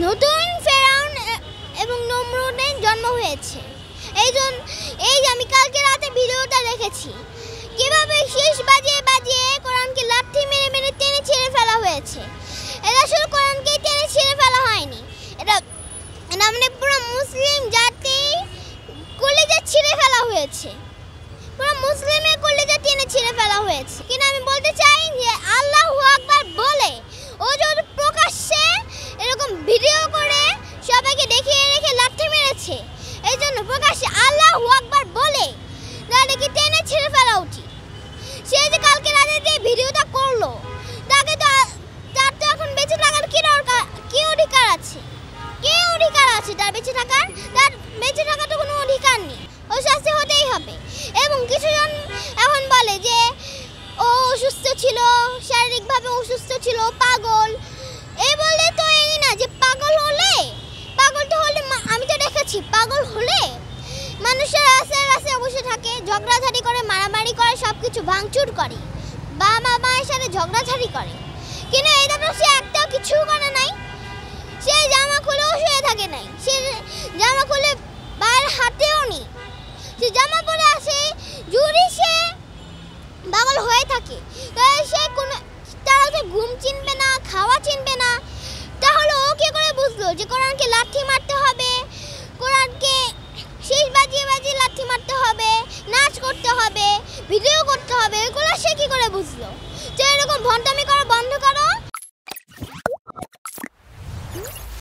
নতুন ফেরাউন এবং নমরুদের জন্ম হয়েছে। এই যে আমি কালকে রাতে ভিডিওটা দেখেছি, কিভাবে শেষ বাজিয়ে বাজিয়ে কোরআনকে লাঠি মেরে মেরে টেনে ছিঁড়ে ফেলা হয়েছে। এটা আসলে কোরআনকে টেনে ছিঁড়ে ফেলা হয়নি, এটা মানে পুরো মুসলিম জাতি কলিজা ছিঁড়ে ফেলা হয়েছে, পুরো মুসলিমের কলিজা টেনে ছিঁড়ে ফেলা হয়েছে। কিন্তু আমি বলতে চাই যে আল্লাহু আকবার বলে ও যদি প্রকাশ্যে এরকম ভিডিও করে সবাইকে দেখিয়ে রেখে লাঠি মেরেছে, এই জন্য প্রকাশ্যে আল্লাহু আকবার বলে তাদেরকে টেনে ছিঁড়ে ফেলা উচিত। সে যে কালকে রাতে যে ভিডিওটা করলো, তাকে তো তার তো এখন বেঁচে থাকার কি অধিকার আছে? কি অধিকার আছে তার বেঁচে থাকার? তার বেঁচে থাকার তো কোনো অধিকার নেই, ও শাস্তি হতেই হবে। এবং কিছুজন এখন বলে যে ও অসুস্থ ছিল, শারীরিকভাবে অসুস্থ ছিল, পাগল। এই বলে তো এই না যে পাগল তো হলে আমি তো দেখেছি পাগল হলে মানুষের রাস্তায় রাস্তায় বসে থাকে, ঝগড়াঝাড়ি করে, মারামারি করে, সব কিছু ভাঙচুর করে, বাবা মায়ের সাথে ঝগড়াঝাড়ি করে। কিন্তু এই তো সে একটাও কিছু করে নাই, সে জামা খুলেও শুয়ে থাকে নাই, সে জামা খুলে বাইরে হাঁটেও নি, সে জামা পরে আসে। যদি সে পাগল হয়ে থাকে তাহলে সে তারা তো ঘুম চিনবে না, খাওয়া চিনবে না, তাহলে ও কি করে বুঝলো যে কোরআনকে লাঠি মারতে হবে, কোরআনকে শেষ বাজিয়ে বাজিয়ে লাঠি মারতে হবে, নাচ করতে হবে, ভিডিও করতে হবে? এগুলো সে কি করে বুঝলো? যে এরকম ভণ্ডামি করা